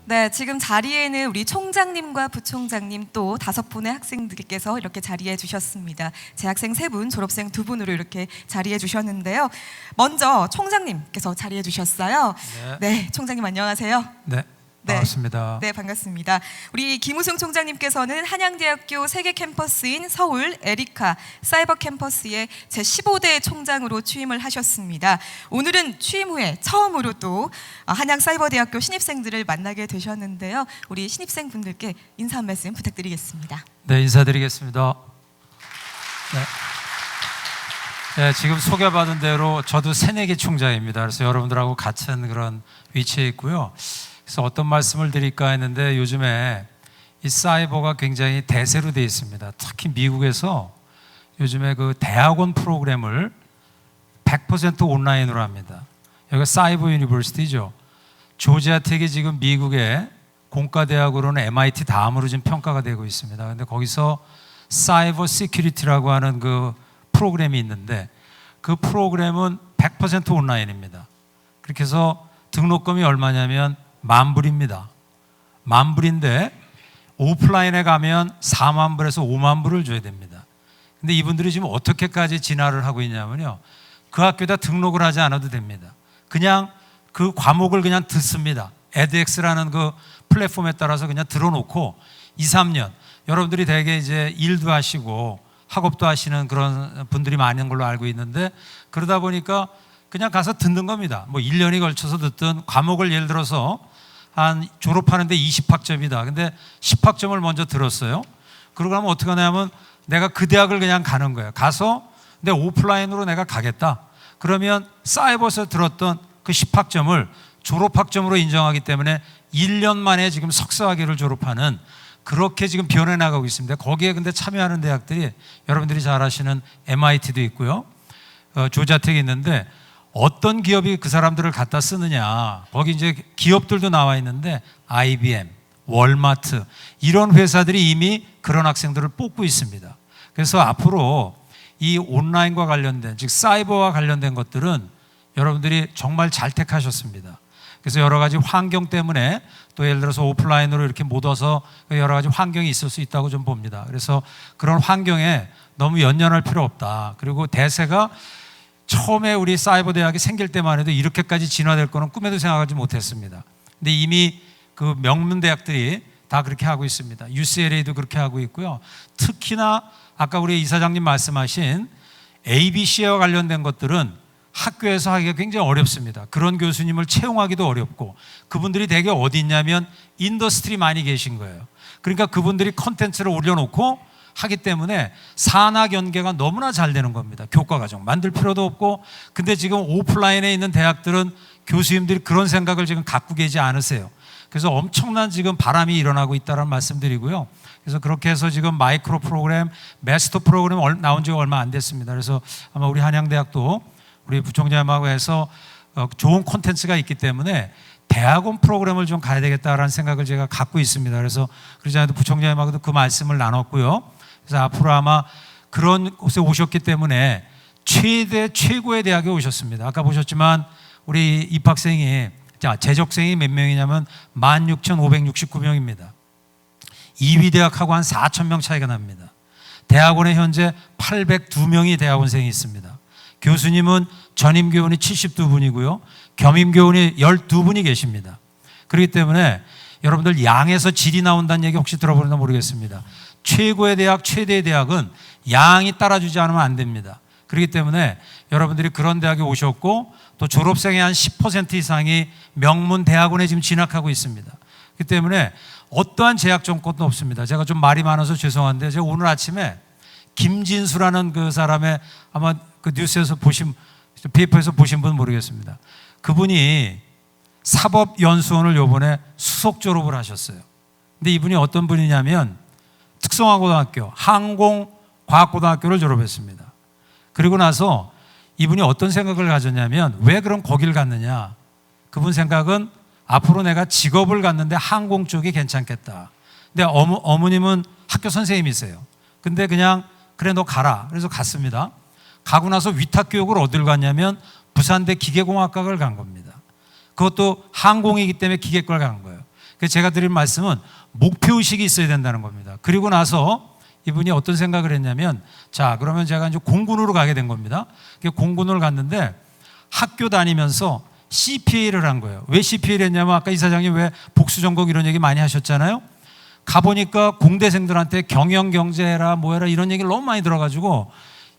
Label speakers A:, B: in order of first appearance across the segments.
A: 네, 지금 자리에는 우리 총장님과 부총장님 또 5분의 학생들께서 이렇게 자리해 주셨습니다. 재학생 3분, 졸업생 2분으로 이렇게 자리해 주셨는데요. 먼저 총장님께서 자리해 주셨어요. 네, 총장님 안녕하세요.
B: 네, 반갑습니다.
A: 네, 반갑습니다. 우리 김우승 총장님께서는 한양대학교 세계 캠퍼스인 서울 에리카 사이버 캠퍼스의 제15대 총장으로 취임을 하셨습니다. 오늘은 취임 후에 처음으로 또 한양사이버대학교 신입생들을 만나게 되셨는데요. 우리 신입생 분들께 인사 한 말씀 부탁드리겠습니다.
B: 네, 인사드리겠습니다. 네, 지금 소개받은 대로 저도 새내기 총장입니다. 그래서 여러분들하고 같은 그런 위치에 있고요. 그래서 어떤 말씀을 드릴까 했는데 요즘에 이 사이버가 굉장히 대세로 되어 있습니다. 특히 미국에서 요즘에 그 대학원 프로그램을 100% 온라인으로 합니다. 여기가 사이버 유니버시티죠. 조지아텍이 지금 미국의 공과대학으로는 MIT 다음으로 지금 평가가 되고 있습니다. 근데 거기서 사이버 시큐리티라고 하는 그 프로그램이 있는데 그 프로그램은 100% 온라인입니다. 그렇게 해서 등록금이 얼마냐면 $10,000입니다. $10,000인데 오프라인에 가면 40,000불에서 50,000불을 줘야 됩니다. 근데 이분들이 지금 어떻게까지 진화를 하고 있냐면요. 그 학교에다 등록을 하지 않아도 됩니다. 그냥 그 과목을 그냥 듣습니다. edX라는 그 플랫폼에 따라서 그냥 들어놓고 2, 3년 여러분들이 대개 이제 일도 하시고 학업도 하시는 그런 분들이 많은 걸로 알고 있는데 그러다 보니까 그냥 가서 듣는 겁니다. 뭐 1년이 걸쳐서 듣던 과목을 예를 들어서 한 졸업하는데 20학점이다. 근데 10학점을 먼저 들었어요. 그러고 나면 어떻게 하냐면 내가 그 대학을 그냥 가는 거예요. 가서 내 오프라인으로 내가 가겠다. 그러면 사이버에서 들었던 그 10학점을 졸업학점으로 인정하기 때문에 1년 만에 지금 석사학위를 졸업하는 그렇게 지금 변해 나가고 있습니다. 거기에 근데 참여하는 대학들이 여러분들이 잘 아시는 MIT도 있고요. 조지아텍이 있는데 어떤 기업이 그 사람들을 갖다 쓰느냐. 거기 이제 기업들도 나와 있는데 IBM, 월마트 이런 회사들이 이미 그런 학생들을 뽑고 있습니다. 그래서 앞으로 이 온라인과 관련된 즉 사이버와 관련된 것들은 여러분들이 정말 잘 택하셨습니다. 그래서 여러 가지 환경 때문에 또 예를 들어서 오프라인으로 이렇게 못 와서 여러 가지 환경이 있을 수 있다고 좀 봅니다. 그래서 그런 환경에 너무 연연할 필요 없다. 그리고 대세가 처음에 우리 사이버 대학이 생길 때만 해도 이렇게까지 진화될 거는 꿈에도 생각하지 못했습니다. 근데 이미 그 명문 대학들이 다 그렇게 하고 있습니다. UCLA도 그렇게 하고 있고요. 특히나 아까 우리 이사장님 말씀하신 ABC와 관련된 것들은 학교에서 하기가 굉장히 어렵습니다. 그런 교수님을 채용하기도 어렵고 그분들이 되게 어디 있냐면 인더스트리 많이 계신 거예요. 그러니까 그분들이 컨텐츠를 올려놓고 하기 때문에 산학 연계가 너무나 잘 되는 겁니다. 교과과정 만들 필요도 없고 근데 지금 오프라인에 있는 대학들은 교수님들이 그런 생각을 지금 갖고 계지 않으세요. 그래서 엄청난 지금 바람이 일어나고 있다는 말씀드리고요. 그래서 그렇게 해서 지금 마이크로 프로그램, 마스터 프로그램 나온 지 얼마 안 됐습니다. 그래서 아마 우리 한양대학도 우리 부총장님하고 해서 좋은 콘텐츠가 있기 때문에 대학원 프로그램을 좀 가야 되겠다라는 생각을 제가 갖고 있습니다. 그래서 그러지 않아도 부총장님하고도 그 말씀을 나눴고요. 그래서 앞으로 아마 그런 곳에 오셨기 때문에 최고의 대학에 오셨습니다. 아까 보셨지만 우리 입학생이 재적생이 몇 명이냐면 16,569명입니다. 2위 대학하고 한 4,000명 차이가 납니다. 대학원에 현재 802명이 대학원생이 있습니다. 교수님은 전임교원이 72분이고요. 겸임교원이 12분이 계십니다. 그렇기 때문에 여러분들 양에서 질이 나온다는 얘기 혹시 들어보셨나 모르겠습니다. 최고의 대학, 최대의 대학은 양이 따라주지 않으면 안 됩니다. 그렇기 때문에 여러분들이 그런 대학에 오셨고 또 졸업생의 한 10% 이상이 명문 대학원에 지금 진학하고 있습니다. 그렇기 때문에 어떠한 제약 정권도 없습니다. 제가 좀 말이 많아서 죄송한데 제가 오늘 아침에 김진수라는 그 사람의 아마 그 뉴스에서 페이퍼에서 보신 분 모르겠습니다. 그분이 사법연수원을 요번에 수석 졸업을 하셨어요. 근데 이분이 어떤 분이냐면 특성화고등학교, 항공과학고등학교를 졸업했습니다. 그리고 나서 이분이 어떤 생각을 가졌냐면 왜 그럼 거길 갔느냐. 그분 생각은 앞으로 내가 직업을 갖는데 항공 쪽이 괜찮겠다. 근데 어머님은 학교 선생님이세요. 근데 그냥 그래 너 가라. 그래서 갔습니다. 가고 나서 위탁교육을 어딜 갔냐면 부산대 기계공학과를 간 겁니다. 그것도 항공이기 때문에 기계과를 간 거예요. 그래서 제가 드린 말씀은 목표의식이 있어야 된다는 겁니다. 그리고 나서 이분이 어떤 생각을 했냐면, 자, 그러면 제가 이제 공군으로 가게 된 겁니다. 공군을 갔는데 학교 다니면서 CPA를 한 거예요. 왜 CPA를 했냐면, 아까 이사장님 왜 복수전공 이런 얘기 많이 하셨잖아요. 가보니까 공대생들한테 경영경제해라 뭐해라 이런 얘기를 너무 많이 들어가지고,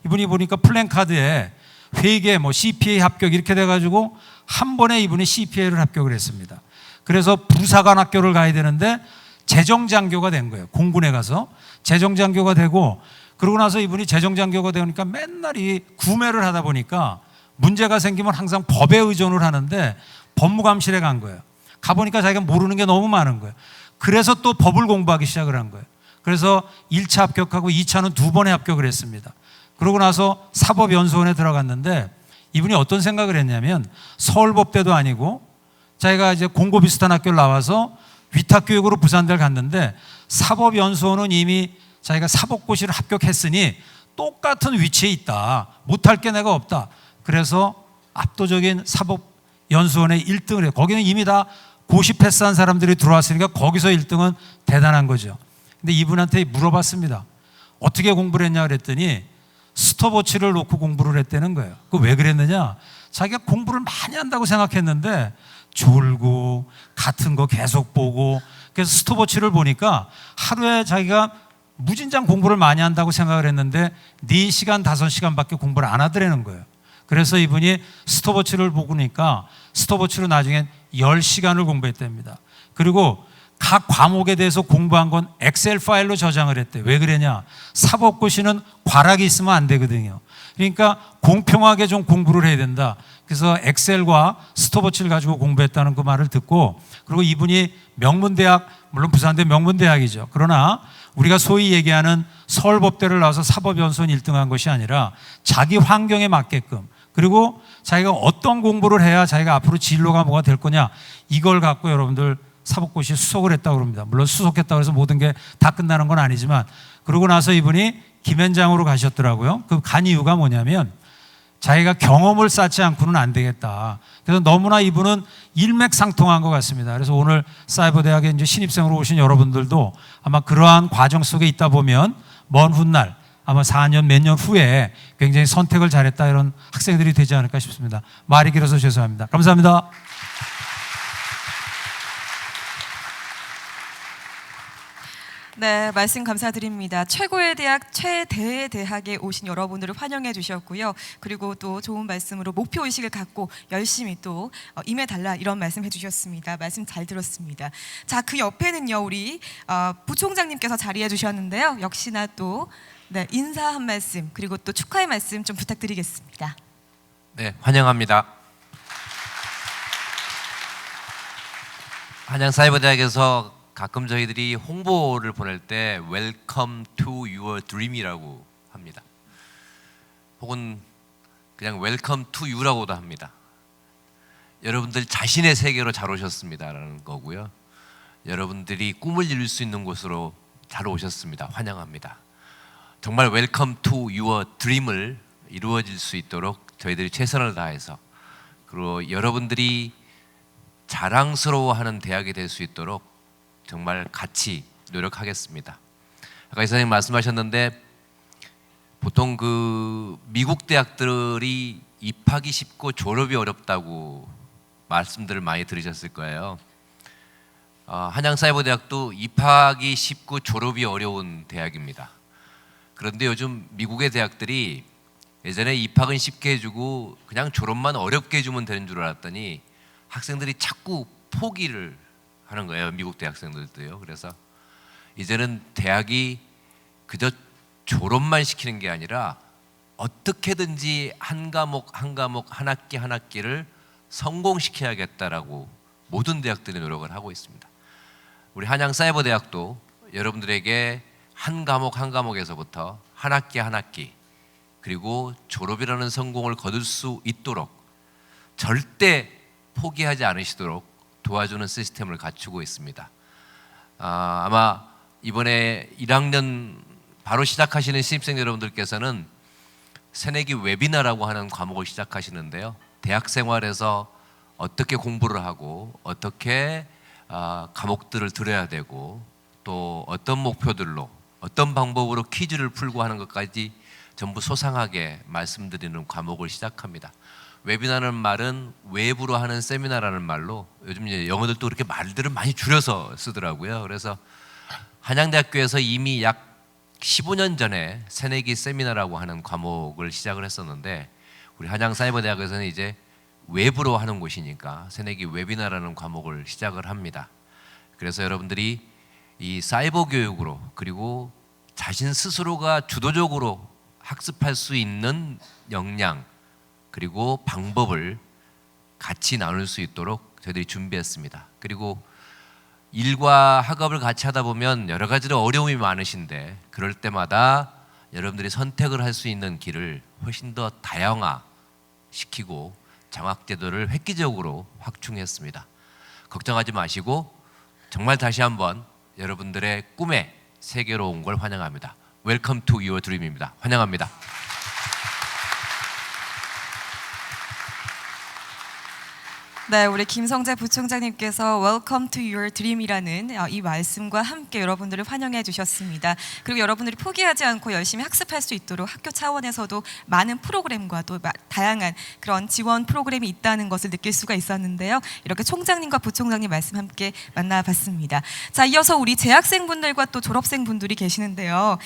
B: 이분이 보니까 플랜카드에 회계 뭐 CPA 합격 이렇게 돼가지고 한 번에 이분이 CPA를 합격을 했습니다. 그래서 부사관 학교를 가야 되는데 재정장교가 된 거예요. 공군에 가서 재정장교가 되고, 그러고 나서 이분이 재정장교가 되니까 맨날 이 구매를 하다 보니까 문제가 생기면 항상 법에 의존을 하는데 법무감실에 간 거예요. 가보니까 자기가 모르는 게 너무 많은 거예요. 그래서 또 법을 공부하기 시작을 한 거예요. 그래서 1차 합격하고 2차는 2번에 합격을 했습니다. 그러고 나서 사법연수원에 들어갔는데 이분이 어떤 생각을 했냐면, 서울법대도 아니고 자기가 이제 공고 비슷한 학교를 나와서 위탁교육으로 부산대를 갔는데, 사법연수원은 이미 자기가 사법고시를 합격했으니 똑같은 위치에 있다. 못할 게 내가 없다. 그래서 압도적인 사법연수원에 1등을 해요. 거기는 이미 다 고시 패스한 사람들이 들어왔으니까 거기서 1등은 대단한 거죠. 근데 이분한테 물어봤습니다. 어떻게 공부를 했냐 그랬더니 스톱워치를 놓고 공부를 했다는 거예요. 그 왜 그랬느냐? 자기가 공부를 많이 한다고 생각했는데 졸고 같은 거 계속 보고, 그래서 스톱워치를 보니까 하루에 자기가 무진장 공부를 많이 한다고 생각을 했는데 4시간, 5시간밖에 공부를 안 하더라는 거예요. 그래서 이분이 스톱워치를 보고 나니까 스톱워치로 나중엔 10시간을 공부했답니다. 그리고 각 과목에 대해서 공부한 건 엑셀 파일로 저장을 했대요. 왜 그러냐? 사법고시는 과락이 있으면 안 되거든요. 그러니까 공평하게 좀 공부를 해야 된다. 그래서 엑셀과 스톱워치를 가지고 공부했다는 그 말을 듣고, 그리고 이분이 명문대학, 물론 부산대 명문대학이죠. 그러나 우리가 소위 얘기하는 서울법대를 나와서 사법연수원 1등한 것이 아니라 자기 환경에 맞게끔, 그리고 자기가 어떤 공부를 해야 자기가 앞으로 진로가 뭐가 될 거냐, 이걸 갖고 여러분들 사법고시 수석을 했다고 그럽니다. 물론 수석했다고 해서 모든 게 다 끝나는 건 아니지만, 그러고 나서 이분이 김현장으로 가셨더라고요. 그 간 이유가 뭐냐면 자기가 경험을 쌓지 않고는 안 되겠다. 그래서 너무나 이분은 일맥상통한 것 같습니다. 그래서 오늘 사이버대학에 이제 신입생으로 오신 여러분들도 아마 그러한 과정 속에 있다 보면 먼 훗날 아마 4년 몇 년 후에 굉장히 선택을 잘했다 이런 학생들이 되지 않을까 싶습니다. 말이 길어서 죄송합니다. 감사합니다.
A: 네, 말씀 감사드립니다. 최고의 대학, 최대의 대학에 오신 여러분들을 환영해 주셨고요. 그리고 또 좋은 말씀으로 목표의식을 갖고 열심히 또 임해달라 이런 말씀 해주셨습니다. 말씀 잘 들었습니다. 자, 그 옆에는요, 우리 부총장님께서 자리해 주셨는데요. 역시나 또 네, 인사 한 말씀, 그리고 또 축하의 말씀 좀 부탁드리겠습니다.
C: 네, 환영합니다. 한양사이버대학에서 가끔 저희들이 홍보를 보낼 때 Welcome to your dream이라고 합니다. 혹은 그냥 Welcome to you라고도 합니다. 여러분들 자신의 세계로 잘 오셨습니다라는 거고요. 여러분들이 꿈을 이룰 수 있는 곳으로 잘 오셨습니다. 환영합니다. 정말 Welcome to your dream을 이루어질 수 있도록 저희들이 최선을 다해서, 그리고 여러분들이 자랑스러워하는 대학이 될 수 있도록 정말 같이 노력하겠습니다. 아까 이사님 말씀하셨는데 보통 그 미국 대학들이 입학이 쉽고 졸업이 어렵다고 말씀들을 많이 들으셨을 거예요. 한양사이버대학도 입학이 쉽고 졸업이 어려운 대학입니다. 그런데 요즘 미국의 대학들이 예전에 입학은 쉽게 해주고 그냥 졸업만 어렵게 해주면 되는 줄 알았더니 학생들이 자꾸 포기를 하는 거예요. 미국 대학생들도요. 그래서 이제는 대학이 그저 졸업만 시키는 게 아니라 어떻게든지 한 과목 한 과목 한 학기 한 학기를 성공시켜야겠다라고 모든 대학들이 노력을 하고 있습니다. 우리 한양사이버대학도 여러분들에게 한 과목 한 과목에서부터 한 학기 한 학기, 그리고 졸업이라는 성공을 거둘 수 있도록 절대 포기하지 않으시도록 도와주는 시스템을 갖추고 있습니다. 아마 이번에 1학년 바로 시작하시는 신입생 여러분들께서는 새내기 웨비나라고 하는 과목을 시작하시는데요. 대학 생활에서 어떻게 공부를 하고 어떻게 과목들을 들어야 되고 또 어떤 목표들로 어떤 방법으로 퀴즈를 풀고 하는 것까지 전부 소상하게 말씀드리는 과목을 시작합니다. 웨비나라는 말은 외부로 하는 세미나라는 말로 요즘 이제 영어들도 그렇게 말들을 많이 줄여서 쓰더라고요. 그래서 한양대학교에서 이미 약 15년 전에 새내기 세미나라고 하는 과목을 시작을 했었는데 우리 한양사이버대학에서는 이제 외부로 하는 곳이니까 새내기 웨비나라는 과목을 시작을 합니다. 그래서 여러분들이 이 사이버 교육으로 그리고 자신 스스로가 주도적으로 학습할 수 있는 역량 그리고 방법을 같이 나눌 수 있도록 저희들이 준비했습니다. 그리고 일과 학업을 같이 하다 보면 여러 가지로 어려움이 많으신데 그럴 때마다 여러분들이 선택을 할 수 있는 길을 훨씬 더 다양화시키고 장학제도를 획기적으로 확충했습니다. 걱정하지 마시고 정말 다시 한번 여러분들의 꿈의 세계로 온 걸 환영합니다. Welcome to your dream입니다. 환영합니다.
A: 네, 우리 김성재 부총장님께서 Welcome to your dream이라는 이 말씀과 함께 여러분들을 환영해 주셨습니다. 그리고 여러분들이 포기하지 않고 열심히 학습할 수 있도록 학교 차원에서도 많은 프로그램과 또 다양한 그런 지원 프로그램이 있다는 것을 느낄 수가 있었는데요. 이렇게 총장님과 부총장님 말씀 함께 만나봤습니다. 자, 이어서 우리 재학생분들과 또 졸업생분들이 계시는데요.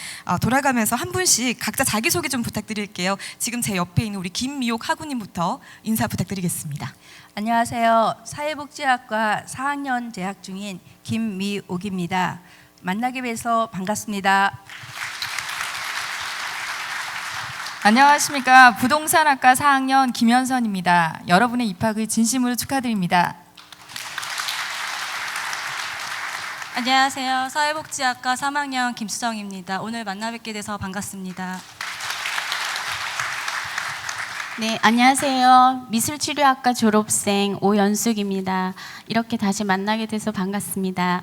A: 돌아가면서 한 분씩 각자 자기소개 좀 부탁드릴게요. 지금 제 옆에 있는 우리 김미옥 학우님부터 인사 부탁드리겠습니다.
D: 안녕하세요. 사회복지학과 4학년 재학 중인 김미옥입니다. 만나게 돼서 반갑습니다.
E: 안녕하십니까. 부동산학과 4학년 김현선입니다. 여러분의 입학을 진심으로 축하드립니다.
F: 안녕하세요. 사회복지학과 3학년 김수정입니다. 오늘 만나 뵙게 돼서 반갑습니다.
G: 네, 안녕하세요. 미술치료학과 졸업생 오연숙입니다. 이렇게 다시 만나게 돼서 반갑습니다.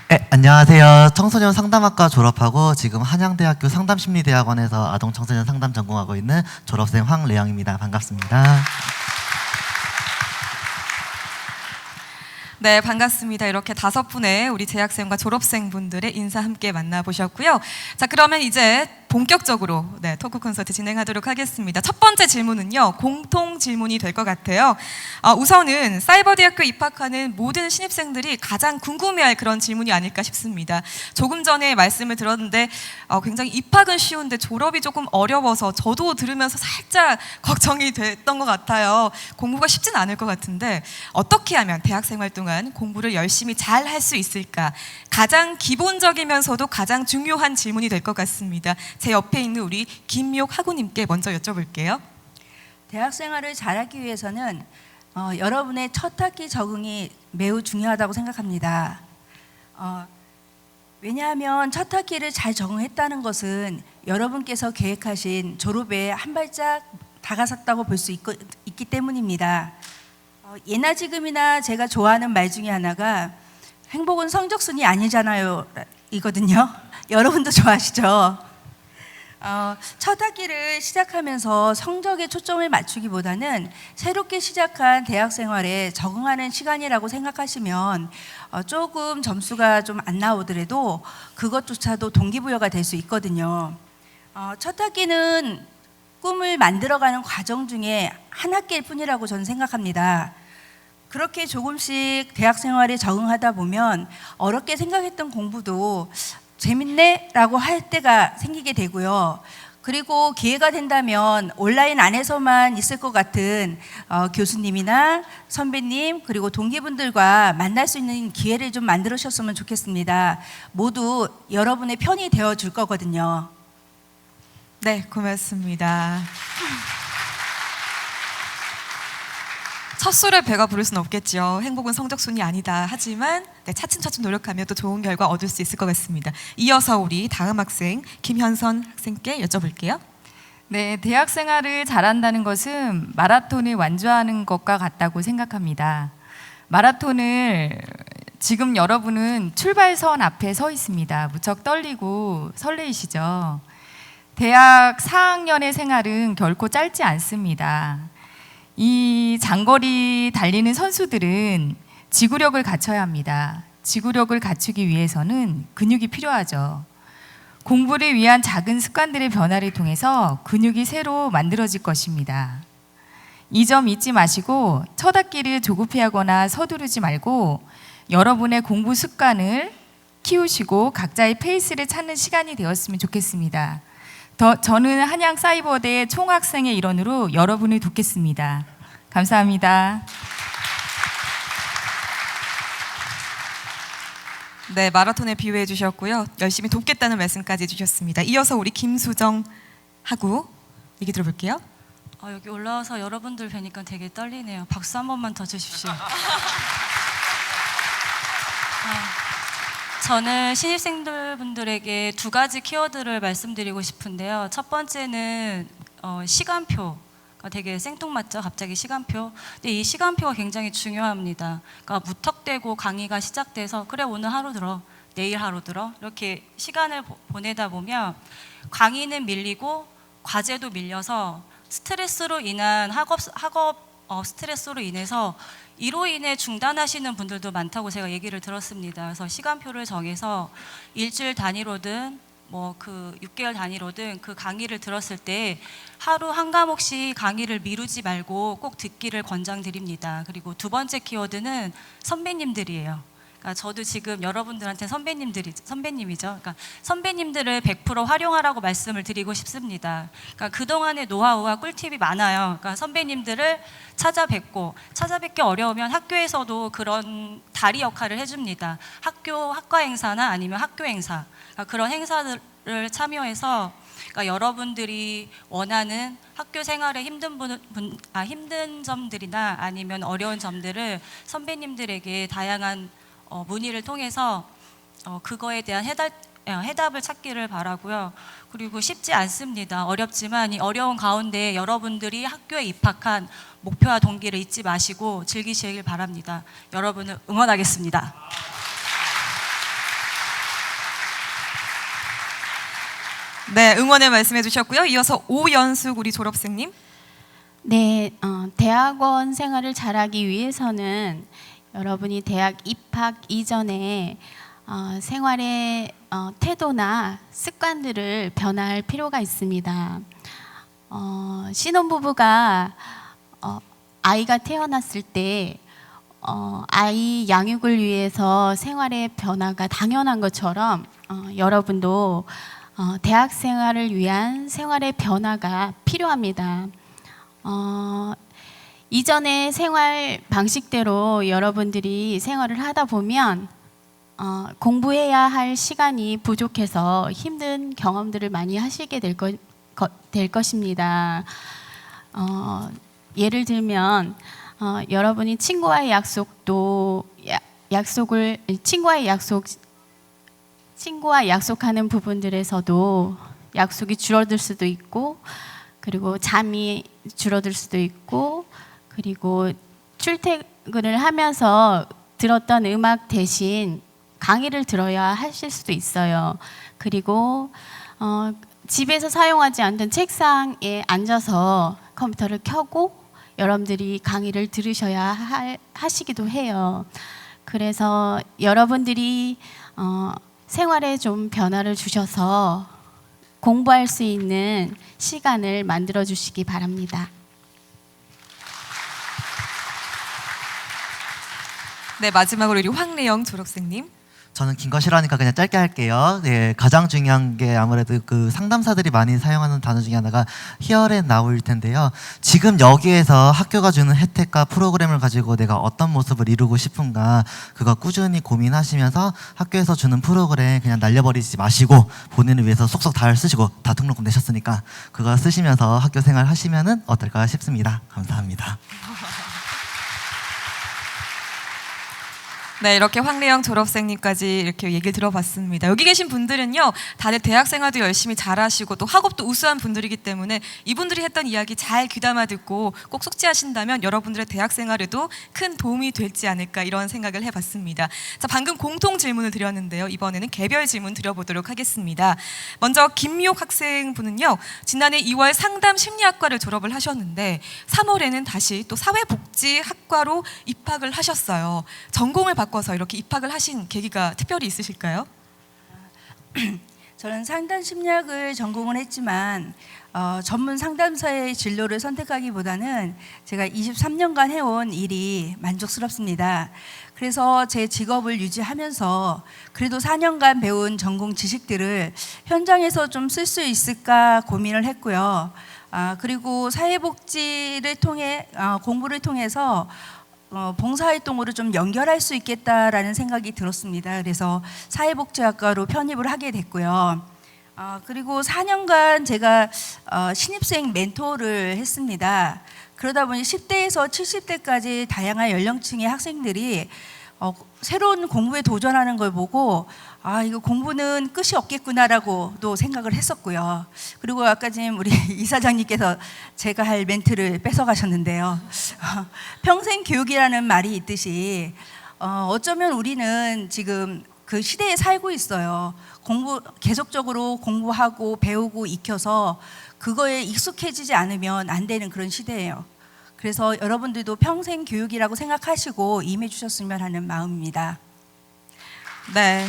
H: 네, 안녕하세요. 청소년 상담학과 졸업하고 지금 한양대학교 상담심리대학원에서 아동청소년 상담 전공하고 있는 졸업생 황래영입니다. 반갑습니다.
A: 네, 반갑습니다. 이렇게 5분의 우리 재학생과 졸업생분들의 인사 함께 만나보셨고요. 자, 그러면 이제 본격적으로 토크 콘서트 진행하도록 하겠습니다. 첫 번째 질문은요, 공통 질문이 될 것 같아요. 우선은 사이버대학교 입학하는 모든 신입생들이 가장 궁금해할 그런 질문이 아닐까 싶습니다. 조금 전에 말씀을 들었는데 굉장히 입학은 쉬운데 졸업이 조금 어려워서 저도 들으면서 살짝 걱정이 됐던 것 같아요. 공부가 쉽진 않을 것 같은데 어떻게 하면 대학생활 동안 공부를 열심히 잘 할 수 있을까? 가장 기본적이면서도 가장 중요한 질문이 될 것 같습니다. 제 옆에 있는 우리 김미옥 학우님께 먼저 여쭤볼게요.
D: 대학 생활을 잘하기 위해서는 여러분의 첫 학기 적응이 매우 중요하다고 생각합니다. 왜냐하면 첫 학기를 잘 적응했다는 것은 여러분께서 계획하신 졸업에 한 발짝 다가섰다고 볼 수 있기 때문입니다. 예나 지금이나 제가 좋아하는 말 중에 하나가 행복은 성적순이 아니잖아요 이거든요. 여러분도 좋아하시죠? 첫 학기를 시작하면서 성적에 초점을 맞추기보다는 새롭게 시작한 대학 생활에 적응하는 시간이라고 생각하시면 조금 점수가 좀 안 나오더라도 그것조차도 동기부여가 될 수 있거든요. 첫 학기는 꿈을 만들어가는 과정 중에 한 학기일 뿐이라고 저는 생각합니다. 그렇게 조금씩 대학 생활에 적응하다 보면 어렵게 생각했던 공부도 재밌네 라고 할 때가 생기게 되고요. 그리고 기회가 된다면 온라인 안에서만 있을 것 같은 교수님이나 선배님 그리고 동기분들과 만날 수 있는 기회를 좀 만들으셨으면 좋겠습니다. 모두 여러분의 편이 되어줄 거거든요.
A: 네, 고맙습니다. 첫 술에 배가 부를 수는 없겠죠. 행복은 성적순이 아니다. 하지만 차츰차츰 노력하면 또 좋은 결과 얻을 수 있을 것 같습니다. 이어서 우리 다음 학생 김현선 학생께 여쭤볼게요.
E: 네, 대학 생활을 잘한다는 것은 마라톤을 완주하는 것과 같다고 생각합니다. 마라톤을 지금 여러분은 출발선 앞에 서 있습니다. 무척 떨리고 설레이시죠? 대학 4학년의 생활은 결코 짧지 않습니다. 이 장거리 달리는 선수들은 지구력을 갖춰야 합니다. 지구력을 갖추기 위해서는 근육이 필요하죠. 공부를 위한 작은 습관들의 변화를 통해서 근육이 새로 만들어질 것입니다. 이 점 잊지 마시고 첫 학기를 조급해하거나 서두르지 말고 여러분의 공부 습관을 키우시고 각자의 페이스를 찾는 시간이 되었으면 좋겠습니다. 저는 한양 사이버대 총학생의 일원으로 여러분을 돕겠습니다. 감사합니다.
A: 네, 마라톤에 비유해 주셨고요. 열심히 돕겠다는 말씀까지 해주셨습니다. 이어서 우리 김수정 하고 얘기 들어볼게요.
F: 여기 올라와서 여러분들 뵈니까 되게 떨리네요. 박수 한 번만 더 주십시오. 저는 신입생들분들에게 두 가지 키워드를 말씀드리고 싶은데요. 첫 번째는 시간표. 되게 생뚱맞죠? 갑자기 시간표. 근데 이 시간표가 굉장히 중요합니다. 그러니까 무턱대고 강의가 시작돼서 그래 오늘 하루 들어, 내일 하루 들어 이렇게 시간을 보내다 보면 강의는 밀리고 과제도 밀려서 스트레스로 인한 학업 스트레스로 인해서 이로 인해 중단하시는 분들도 많다고 제가 얘기를 들었습니다. 그래서 시간표를 정해서 일주일 단위로든 뭐 그 6개월 단위로든 그 강의를 들었을 때 하루 한 과목씩 강의를 미루지 말고 꼭 듣기를 권장드립니다. 그리고 두 번째 키워드는 선배님들이에요. 그러니까 저도 지금 여러분들한테 선배님이죠. 그러니까 선배님들을 100% 활용하라고 말씀을 드리고 싶습니다. 그러니까 그동안의 노하우와 꿀팁이 많아요. 그러니까 선배님들을 찾아뵙기 어려우면 학교에서도 그런 다리 역할을 해줍니다. 학과 행사나 아니면 학교 행사. 그러니까 그런 행사들을 참여해서 그러니까 여러분들이 원하는 학교 생활에 힘든 점들이나 아니면 어려운 점들을 선배님들에게 다양한 문의를 통해서 그거에 대한 해답을 찾기를 바라고요. 그리고 쉽지 않습니다. 어렵지만 이 어려운 가운데 여러분들이 학교에 입학한 목표와 동기를 잊지 마시고 즐기시길 바랍니다. 여러분을 응원하겠습니다.
A: 네, 응원의 말씀해 주셨고요. 이어서 오연숙 우리 졸업생님.
G: 네, 대학원 생활을 잘하기 위해서는 여러분이 대학 입학 이전에 생활의 태도나 습관들을 변화할 필요가 있습니다. 신혼부부가 아이가 태어났을 때 아이 양육을 위해서 생활의 변화가 당연한 것처럼 여러분도 대학 생활을 위한 생활의 변화가 필요합니다. 이전의 생활 방식대로 여러분들이 생활을 하다 보면 공부해야 할 시간이 부족해서 힘든 경험들을 많이 하시게 될 것입니다. 예를 들면 여러분이 친구와의 약속하는 부분들에서도 약속이 줄어들 수도 있고, 그리고 잠이 줄어들 수도 있고, 그리고 출퇴근을 하면서 들었던 음악 대신 강의를 들어야 하실 수도 있어요. 그리고 집에서 사용하지 않던 책상에 앉아서 컴퓨터를 켜고 여러분들이 강의를 들으셔야 하시기도 해요. 그래서 여러분들이 생활에 좀 변화를 주셔서 공부할 수 있는 시간을 만들어 주시기 바랍니다.
A: 네, 마지막으로 우리 황래영 졸업생님.
H: 저는 긴 거 싫어하니까 그냥 짧게 할게요. 네, 가장 중요한 게 아무래도 그 상담사들이 많이 사용하는 단어 중에 하나가 here and now일 텐데요. 지금 여기에서 학교가 주는 혜택과 프로그램을 가지고 내가 어떤 모습을 이루고 싶은가, 그거 꾸준히 고민하시면서 학교에서 주는 프로그램 그냥 날려버리지 마시고 본인을 위해서 쏙쏙 다 쓰시고, 다 등록금 내셨으니까 그거 쓰시면서 학교 생활 하시면은 어떨까 싶습니다. 감사합니다.
A: 네, 이렇게 황래영 졸업생님까지 이렇게 얘기를 들어봤습니다. 여기 계신 분들은요, 다들 대학 생활도 열심히 잘하시고 또 학업도 우수한 분들이기 때문에 이분들이 했던 이야기 잘 귀담아 듣고 꼭 숙지하신다면 여러분들의 대학 생활에도 큰 도움이 될지 않을까 이런 생각을 해봤습니다. 자, 방금 공통 질문을 드렸는데요. 이번에는 개별 질문 드려보도록 하겠습니다. 먼저 김미옥 학생분은요, 지난해 2월 상담 심리학과를 졸업을 하셨는데 3월에는 다시 또 사회복지학과로 입학을 하셨어요. 전공을 바꿔서 이렇게 입학을 하신 계기가 특별히 있으실까요?
D: 저는 상담 심리학을 전공을 했지만 전문 상담사의 진로를 선택하기보다는 제가 23년간 해온 일이 만족스럽습니다. 그래서 제 직업을 유지하면서 그래도 4년간 배운 전공 지식들을 현장에서 좀 쓸 수 있을까 고민을 했고요. 그리고 사회복지를 통해 공부를 통해서 봉사활동으로 좀 연결할 수 있겠다라는 생각이 들었습니다. 그래서 사회복지학과로 편입을 하게 됐고요. 그리고 4년간 제가 신입생 멘토를 했습니다. 그러다 보니 10대에서 70대까지 다양한 연령층의 학생들이 새로운 공부에 도전하는 걸 보고 이거 공부는 끝이 없겠구나라고도 생각을 했었고요. 그리고 아까 지금 우리 이사장님께서 제가 할 멘트를 뺏어가셨는데요. 평생 교육이라는 말이 있듯이 어쩌면 우리는 지금 그 시대에 살고 있어요. 계속적으로 공부하고 배우고 익혀서 그거에 익숙해지지 않으면 안 되는 그런 시대예요. 그래서 여러분들도 평생 교육이라고 생각하시고 임해 주셨으면 하는 마음입니다.
A: 네.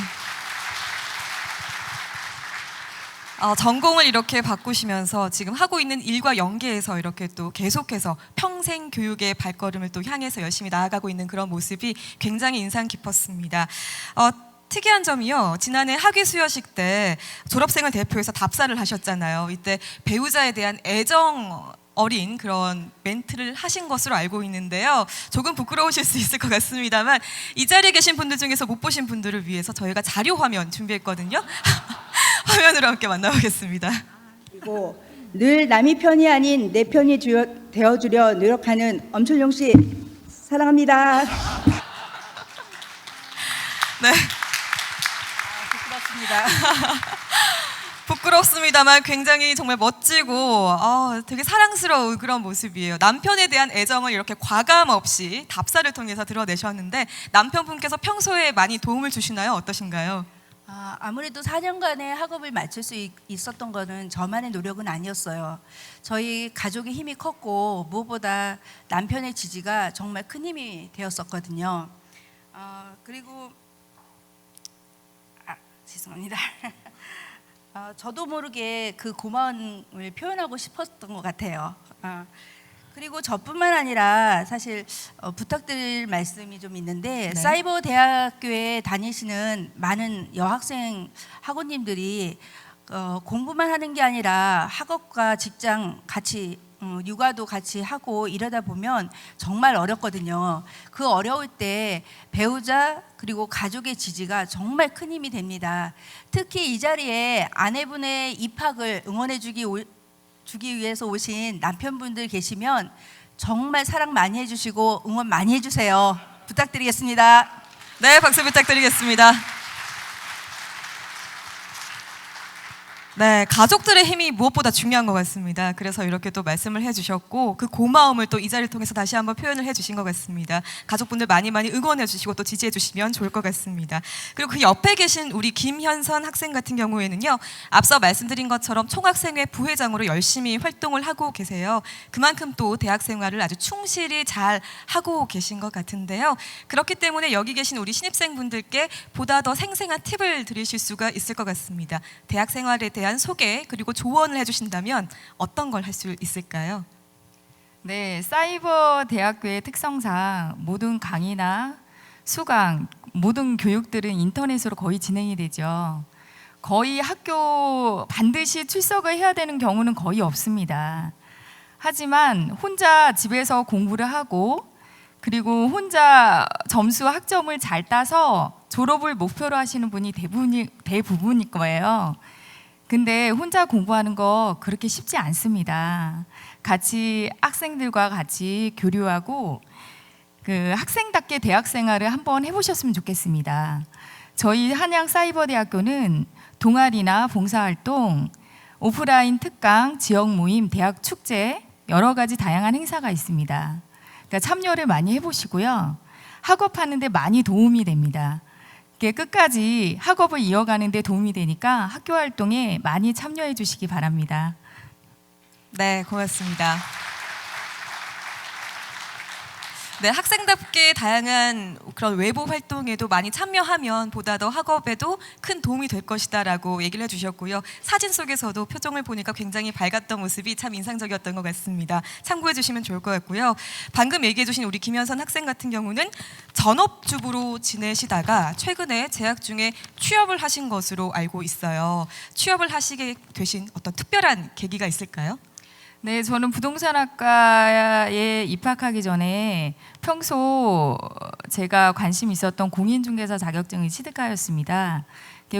A: 전공을 이렇게 바꾸시면서 지금 하고 있는 일과 연계해서 이렇게 또 계속해서 평생 교육의 발걸음을 또 향해서 열심히 나아가고 있는 그런 모습이 굉장히 인상 깊었습니다. 특이한 점이요. 지난해 학위 수여식 때 졸업생을 대표해서 답사를 하셨잖아요. 이때 배우자에 대한 애정 어린 그런 멘트를 하신 것으로 알고 있는데요. 조금 부끄러우실 수 있을 것 같습니다만 이 자리에 계신 분들 중에서 못 보신 분들을 위해서 저희가 자료 화면 준비했거든요. 화면으로 함께 만나보겠습니다.
I: 그리고 늘 남이 편이 아닌 내 편이 되어주려 노력하는 엄철용 씨 사랑합니다.
A: 네.
D: 부끄럽습니다.
A: 부끄럽습니다만 굉장히 정말 멋지고 되게 사랑스러운 그런 모습이에요. 남편에 대한 애정을 이렇게 과감 없이 답사를 통해서 드러내셨는데 남편분께서 평소에 많이 도움을 주시나요? 어떠신가요?
D: 아무래도 4년간의 학업을 마칠 수 있었던 거는 저만의 노력은 아니었어요. 저희 가족의 힘이 컸고 무엇보다 남편의 지지가 정말 큰 힘이 되었었거든요. 그리고 죄송합니다. 저도 모르게 그 고마움을 표현하고 싶었던 것 같아요. 그리고 저뿐만 아니라 사실 부탁드릴 말씀이 좀 있는데
A: 네.
D: 사이버 대학교에 다니시는 많은 여학생 학우님들이 공부만 하는 게 아니라 학업과 직장 같이 육아도 같이 하고 이러다 보면 정말 어렵거든요. 그 어려울 때 배우자 그리고 가족의 지지가 정말 큰 힘이 됩니다. 특히 이 자리에 아내분의 입학을 응원해 주기 위해서 오신 남편분들 계시면 정말 사랑 많이 해주시고 응원 많이 해주세요. 부탁드리겠습니다.
A: 네, 박수 부탁드리겠습니다. 네, 가족들의 힘이 무엇보다 중요한 것 같습니다. 그래서 이렇게 또 말씀을 해주셨고 그 고마움을 또 이 자리를 통해서 다시 한번 표현을 해주신 것 같습니다. 가족분들 많이 응원해주시고 또 지지해주시면 좋을 것 같습니다. 그리고 그 옆에 계신 우리 김현선 학생 같은 경우에는요, 앞서 말씀드린 것처럼 총학생회 부회장으로 열심히 활동을 하고 계세요. 그만큼 또 대학 생활을 아주 충실히 잘 하고 계신 것 같은데요. 그렇기 때문에 여기 계신 우리 신입생분들께 보다 더 생생한 팁을 드리실 수가 있을 것 같습니다. 대학 생활에 대한 소개 그리고 조언을 해주신다면 어떤 걸 할 수 있을까요?
E: 네, 사이버 대학교의 특성상 모든 강의나 수강, 모든 교육들은 인터넷으로 거의 진행이 되죠. 거의 학교 반드시 출석을 해야 되는 경우는 거의 없습니다. 하지만 혼자 집에서 공부를 하고 그리고 혼자 점수 학점을 잘 따서 졸업을 목표로 하시는 분이 대부분일 거예요. 근데 혼자 공부하는 거 그렇게 쉽지 않습니다. 같이 학생들과 같이 교류하고 그 학생답게 대학 생활을 한번 해보셨으면 좋겠습니다. 저희 한양사이버대학교는 동아리나 봉사활동, 오프라인 특강, 지역 모임, 대학 축제 여러 가지 다양한 행사가 있습니다. 그러니까 참여를 많이 해보시고요. 학업하는 데 많이 도움이 됩니다. 끝까지 학업을 이어가는 데 도움이 되니까 학교 활동에 많이 참여해 주시기 바랍니다.
A: 네, 고맙습니다. 네, 학생답게 다양한 그런 외부 활동에도 많이 참여하면 보다 더 학업에도 큰 도움이 될 것이다라고 얘기를 해주셨고요. 사진 속에서도 표정을 보니까 굉장히 밝았던 모습이 참 인상적이었던 것 같습니다. 참고해 주시면 좋을 것 같고요. 방금 얘기해 주신 우리 김현선 학생 같은 경우는 전업주부로 지내시다가 최근에 재학 중에 취업을 하신 것으로 알고 있어요. 취업을 하시게 되신 어떤 특별한 계기가 있을까요?
E: 네, 저는 부동산학과에 입학하기 전에 평소 제가 관심 있었던 공인중개사 자격증을 취득하였습니다.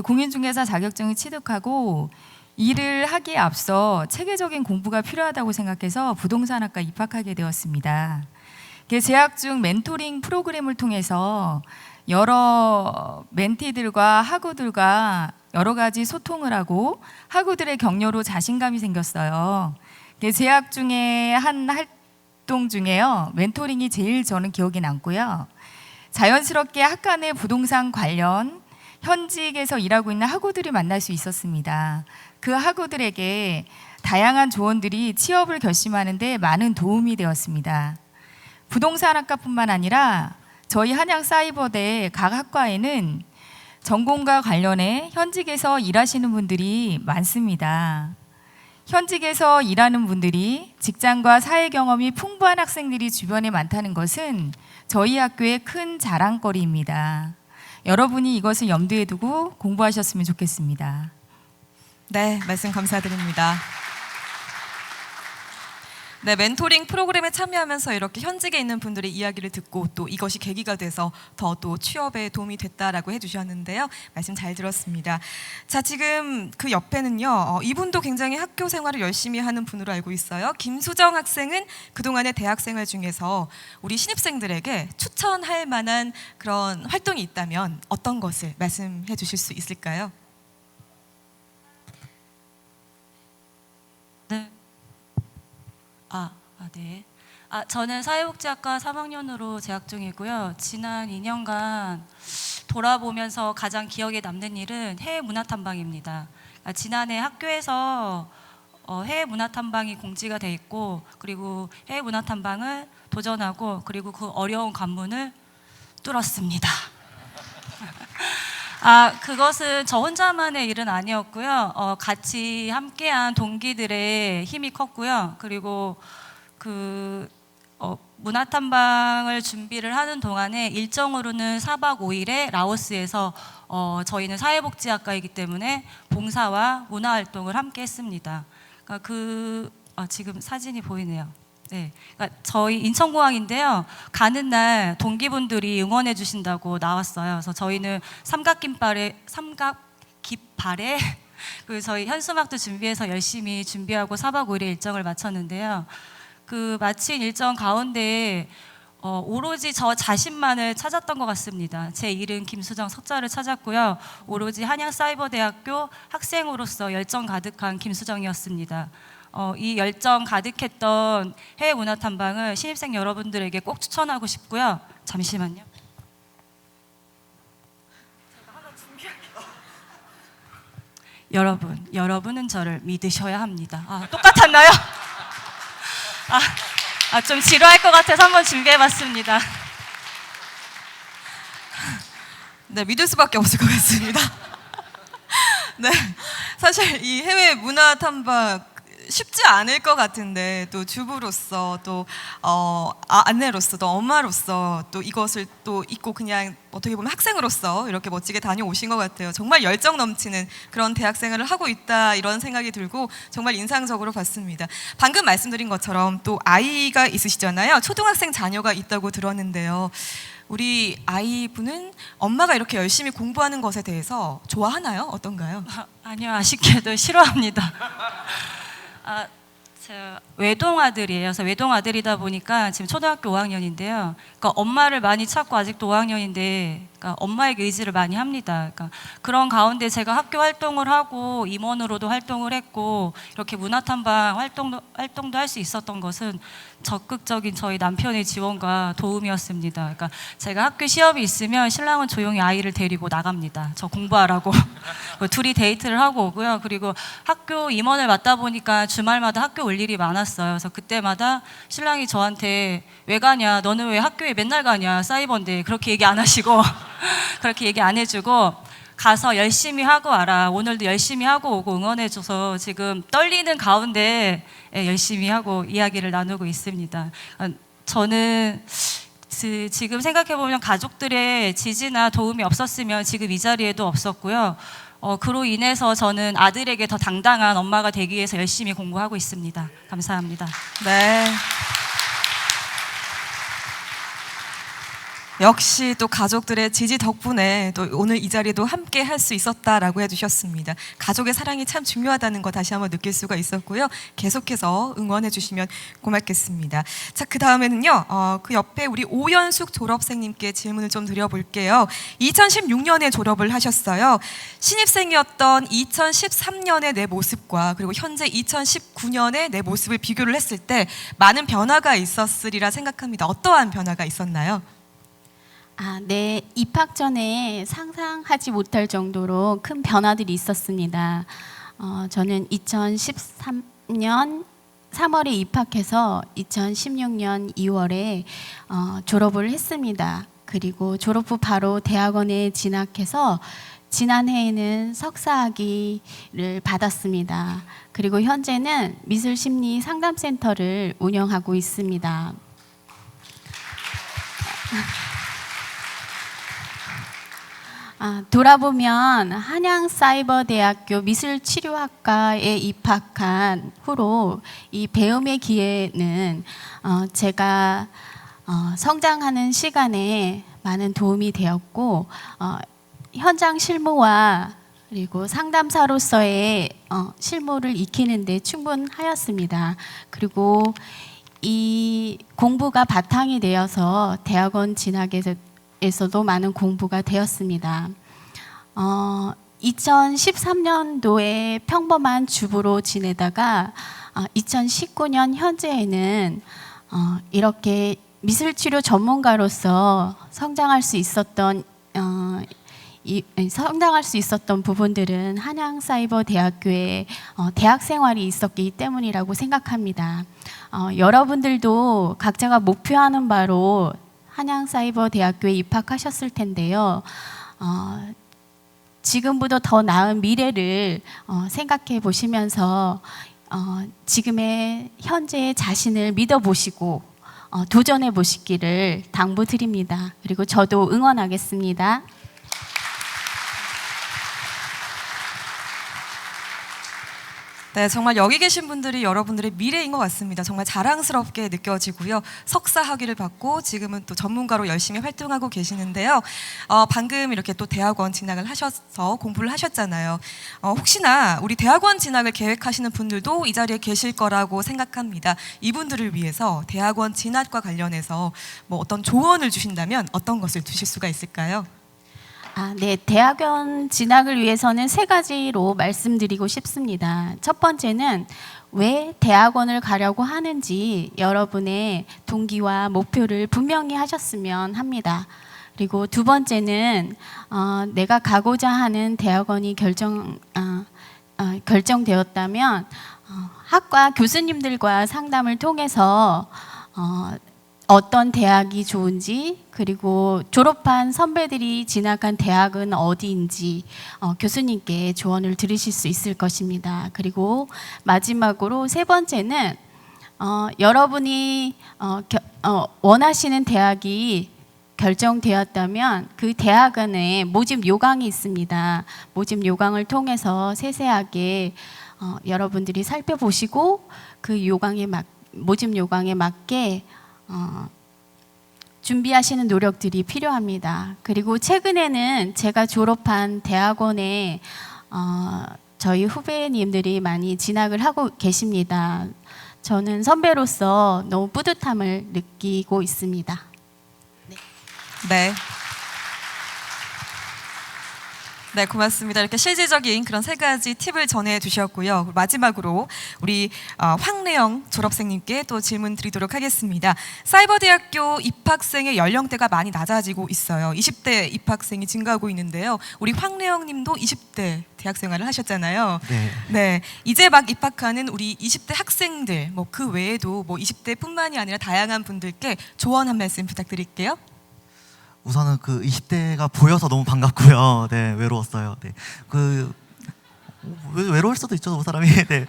E: 공인중개사 자격증을 취득하고 일을 하기에 앞서 체계적인 공부가 필요하다고 생각해서 부동산학과 입학하게 되었습니다. 재학 중 멘토링 프로그램을 통해서 여러 멘티들과 학우들과 여러 가지 소통을 하고 학우들의 격려로 자신감이 생겼어요. 재학 중에 한 활동 중에요. 멘토링이 제일 저는 기억에 남고요. 자연스럽게 학과 내 부동산 관련 현직에서 일하고 있는 학우들이 만날 수 있었습니다. 그 학우들에게 다양한 조언들이 취업을 결심하는 데 많은 도움이 되었습니다. 부동산학과뿐만 아니라 저희 한양사이버대 각 학과에는 전공과 관련해 현직에서 일하시는 분들이 많습니다. 현직에서 일하는 분들이 직장과 사회 경험이 풍부한 학생들이 주변에 많다는 것은 저희 학교의 큰 자랑거리입니다. 여러분이 이것을 염두에 두고 공부하셨으면 좋겠습니다.
A: 네, 말씀 감사드립니다. 네, 멘토링 프로그램에 참여하면서 이렇게 현직에 있는 분들의 이야기를 듣고 또 이것이 계기가 돼서 더 또 취업에 도움이 됐다라고 해주셨는데요. 말씀 잘 들었습니다. 자, 지금 그 옆에는요. 이분도 굉장히 학교 생활을 열심히 하는 분으로 알고 있어요. 김수정 학생은 그동안의 대학 생활 중에서 우리 신입생들에게 추천할 만한 그런 활동이 있다면 어떤 것을 말씀해 주실 수 있을까요?
F: 네. 네. 저는 사회복지학과 3학년으로 재학 중이고요. 지난 2년간 돌아보면서 가장 기억에 남는 일은 해외 문화 탐방입니다. 지난해 학교에서 해외 문화 탐방이 공지가 돼 있고, 그리고 해외 문화 탐방을 도전하고, 그리고 그 어려운 관문을 뚫었습니다. 그것은 저 혼자만의 일은 아니었고요. 같이 함께한 동기들의 힘이 컸고요. 그리고 문화탐방을 준비를 하는 동안에 일정으로는 4박 5일에 라오스에서 저희는 사회복지학과이기 때문에 봉사와 문화활동을 함께 했습니다. 지금 사진이 보이네요. 네, 그러니까 저희 인천공항인데요. 가는 날 동기분들이 응원해 주신다고 나왔어요. 그래서 저희는 삼각깃발에 저희 현수막도 준비해서 열심히 준비하고 4박 5일의 일정을 마쳤는데요. 그 마친 일정 가운데 오로지 저 자신만을 찾았던 것 같습니다. 제 이름 김수정 석자를 찾았고요. 오로지 한양사이버대학교 학생으로서 열정 가득한 김수정이었습니다. 이 열정 가득했던 해외 문화 탐방을 신입생 여러분들에게 꼭 추천하고 싶고요. 잠시만요. 여러분은 저를 믿으셔야 합니다. 똑같았나요? 좀 지루할 것 같아서 한번 준비해봤습니다.
A: 네, 믿을 수밖에 없을 것 같습니다. 네, 사실 이 해외 문화 탐방 쉽지 않을 것 같은데 또 주부로서 또 아내로서 또 엄마로서 또 이것을 또 잊고 그냥 어떻게 보면 학생으로서 이렇게 멋지게 다녀오신 것 같아요. 정말 열정 넘치는 그런 대학생활을 하고 있다 이런 생각이 들고 정말 인상적으로 봤습니다. 방금 말씀드린 것처럼 또 아이가 있으시잖아요. 초등학생 자녀가 있다고 들었는데요. 우리 아이분은 엄마가 이렇게 열심히 공부하는 것에 대해서 좋아하나요? 어떤가요?
F: 아니요, 아쉽게도 싫어합니다. 제가 외동아들이에요. 그래서 외동아들이다 보니까 지금 초등학교 5학년인데요. 그러니까 엄마를 많이 찾고 아직도 5학년인데 그러니까 엄마에게 의지를 많이 합니다. 그러니까 그런 가운데 제가 학교 활동을 하고 임원으로도 활동을 했고 이렇게 문화탐방 활동도 할 수 있었던 것은 적극적인 저희 남편의 지원과 도움이었습니다. 그러니까 제가 학교 시험이 있으면 신랑은 조용히 아이를 데리고 나갑니다. 저 공부하라고. 둘이 데이트를 하고 오고요. 그리고 학교 임원을 맡다 보니까 주말마다 학교 올 일이 많았어요. 그래서 그때마다 신랑이 저한테 왜 가냐, 너는 왜 학교에 맨날 가냐, 사이버인데 그렇게 얘기 안 하시고 그렇게 얘기 안 해주고 가서 열심히 하고 와라. 오늘도 열심히 하고 오고 응원해줘서 지금 떨리는 가운데 열심히 하고 이야기를 나누고 있습니다. 저는 지금 생각해보면 가족들의 지지나 도움이 없었으면 지금 이 자리에도 없었고요. 그로 인해서 저는 아들에게 더 당당한 엄마가 되기 위해서 열심히 공부하고 있습니다. 감사합니다.
A: 네. 역시 또 가족들의 지지 덕분에 또 오늘 이 자리도 함께 할 수 있었다라고 해주셨습니다. 가족의 사랑이 참 중요하다는 거 다시 한번 느낄 수가 있었고요. 계속해서 응원해 주시면 고맙겠습니다. 자, 그 다음에는요. 그 옆에 우리 오연숙 졸업생님께 질문을 좀 드려볼게요. 2016년에 졸업을 하셨어요. 신입생이었던 2013년의 내 모습과 그리고 현재 2019년의 내 모습을 비교를 했을 때 많은 변화가 있었으리라 생각합니다. 어떠한 변화가 있었나요?
G: 네, 입학 전에 상상하지 못할 정도로 큰 변화들이 있었습니다. 저는 2013년 3월에 입학해서 2016년 2월에 졸업을 했습니다. 그리고 졸업 후 바로 대학원에 진학해서 지난해에는 석사학위를 받았습니다. 그리고 현재는 미술심리 상담센터를 운영하고 있습니다. 돌아보면 한양사이버대학교 미술치료학과에 입학한 후로 이 배움의 기회는 제가 성장하는 시간에 많은 도움이 되었고 현장 실무와 그리고 상담사로서의 실무를 익히는 데 충분하였습니다. 그리고 이 공부가 바탕이 되어서 대학원 진학에서도 많은 공부가 되었습니다. 2013년도에 평범한 주부로 지내다가 2019년 현재에는 이렇게 미술치료 전문가로서 성장할 수 있었던 부분들은 한양사이버대학교에 대학 생활이 있었기 때문이라고 생각합니다. 여러분들도 각자가 목표하는 바로 한양사이버대학교에 입학하셨을 텐데요. 지금보다 더 나은 미래를 생각해 보시면서 지금의 현재의 자신을 믿어보시고 도전해 보시기를 당부드립니다. 그리고 저도 응원하겠습니다.
A: 네, 정말 여기 계신 분들이 여러분들의 미래인 것 같습니다. 정말 자랑스럽게 느껴지고요. 석사 학위를 받고 지금은 또 전문가로 열심히 활동하고 계시는데요. 방금 이렇게 또 대학원 진학을 하셔서 공부를 하셨잖아요. 혹시나 우리 대학원 진학을 계획하시는 분들도 이 자리에 계실 거라고 생각합니다. 이분들을 위해서 대학원 진학과 관련해서 뭐 어떤 조언을 주신다면 어떤 것을 주실 수가 있을까요?
G: 네, 대학원 진학을 위해서는 3가지로 말씀드리고 싶습니다. 첫 번째는 왜 대학원을 가려고 하는지 여러분의 동기와 목표를 분명히 하셨으면 합니다. 그리고 두 번째는 내가 가고자 하는 대학원이 결정되었다면 학과 교수님들과 상담을 통해서 어떤 대학이 좋은지, 그리고 졸업한 선배들이 진학한 대학은 어디인지 교수님께 조언을 들으실 수 있을 것입니다. 그리고 마지막으로 3번째는 여러분이 원하시는 대학이 결정되었다면 그 대학원에 모집 요강이 있습니다. 모집 요강을 통해서 세세하게 여러분들이 살펴보시고 그 모집 요강에 맞게 준비하시는 노력들이 필요합니다. 그리고 최근에는 제가 졸업한 대학원에 저희 후배님들이 많이 진학을 하고 계십니다. 저는 선배로서 너무 뿌듯함을 느끼고 있습니다.
A: 네. 네, 고맙습니다. 이렇게 실질적인 그런 세 가지 팁을 전해 주셨고요. 마지막으로 우리 황래영 졸업생님께 또 질문 드리도록 하겠습니다. 사이버대학교 입학생의 연령대가 많이 낮아지고 있어요. 20대 입학생이 증가하고 있는데요. 우리 황래영 님도 20대 대학 생활을 하셨잖아요.
H: 네.
A: 네, 이제 막 입학하는 우리 20대 학생들, 뭐 그 외에도 뭐 20대뿐만이 아니라 다양한 분들께 조언 한 말씀 부탁드릴게요.
H: 우선은 그 20대가 보여서 너무 반갑고요. 네, 외로웠어요. 네, 외로울 수도 있죠, 그 사람이. 네,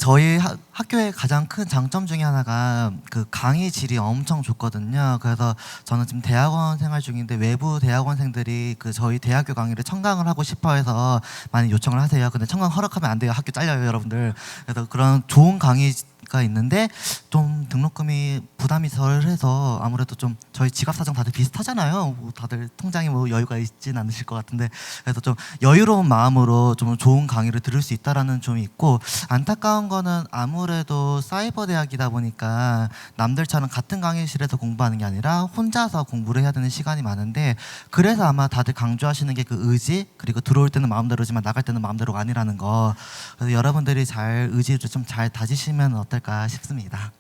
H: 저희 학교의 가장 큰 장점 중에 하나가 그 강의 질이 엄청 좋거든요. 그래서 저는 지금 대학원 생활 중인데 외부 대학원생들이 저희 대학교 강의를 청강을 하고 싶어해서 많이 요청을 하세요. 근데 청강 허락하면 안 돼요. 학교 잘려요, 여러분들. 그래서 그런 좋은 강의가 있는데 좀 등록금이 부담이 덜해서 아무래도 좀 저희 지갑 사정 다들 비슷하잖아요. 뭐 다들 통장에 뭐 여유가 있진 않으실 것 같은데 그래서 좀 여유로운 마음으로 좀 좋은 강의를 들을 수 있다라는 점이 있고 안타까운 거는 아무래도 사이버 대학이다 보니까 남들처럼 같은 강의실에서 공부하는 게 아니라 혼자서 공부를 해야 되는 시간이 많은데 그래서 아마 다들 강조하시는 게 그 의지 그리고 들어올 때는 마음대로지만 나갈 때는 마음대로가 아니라는 거 그래서 여러분들이 잘 의지를 좀 잘 다지시면 어떨까 싶습니다.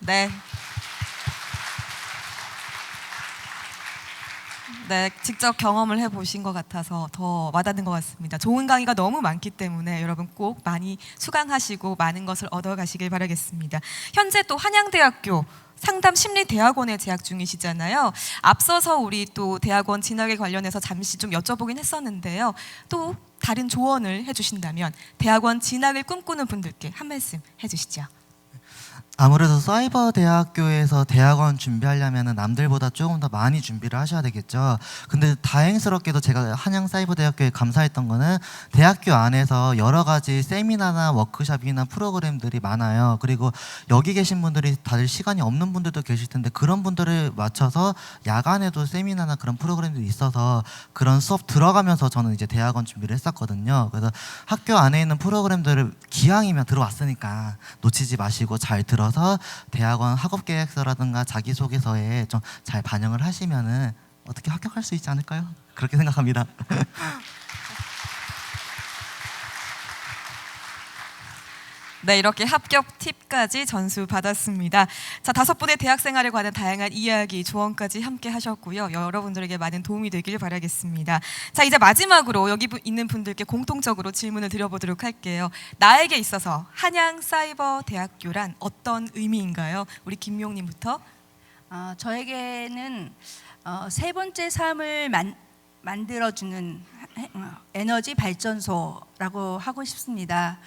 A: 네. 네, 직접 경험을 해보신 것 같아서 더 와닿는 것 같습니다. 좋은 강의가 너무 많기 때문에 여러분 꼭 많이 수강하시고 많은 것을 얻어가시길 바라겠습니다. 현재 또 한양대학교 상담심리대학원에 재학 중이시잖아요. 앞서서 우리 또 대학원 진학에 관련해서 잠시 좀 여쭤보긴 했었는데요. 또 다른 조언을 해주신다면 대학원 진학을 꿈꾸는 분들께 한 말씀 해주시죠.
H: 아무래도 사이버 대학교에서 대학원 준비하려면 남들보다 조금 더 많이 준비를 하셔야 되겠죠. 근데 다행스럽게도 제가 한양 사이버 대학교에 감사했던 거는 대학교 안에서 여러 가지 세미나나 워크숍이나 프로그램들이 많아요. 그리고 여기 계신 분들이 다들 시간이 없는 분들도 계실 텐데 그런 분들을 맞춰서 야간에도 세미나나 그런 프로그램들이 있어서 그런 수업 들어가면서 저는 이제 대학원 준비를 했었거든요. 그래서 학교 안에 있는 프로그램들을 기왕이면 들어왔으니까 놓치지 마시고 잘 들어서 대학원 학업 계획서라든가 자기소개서에 좀 잘 반영을 하시면은 어떻게 합격할 수 있지 않을까요? 그렇게 생각합니다.
A: 네, 이렇게 합격 팁까지 전수 받았습니다. 자, 5분의 대학 생활에 관한 다양한 이야기, 조언까지 함께 하셨고요. 여러분들에게 많은 도움이 되길 바라겠습니다. 자, 이제 마지막으로 여기 있는 분들께 공통적으로 질문을 드려보도록 할게요. 나에게 있어서 한양 사이버 대학교란 어떤 의미인가요? 우리 김용님부터.
D: 저에게는 세 번째 삶을 만들어주는 에너지 발전소라고 하고 싶습니다.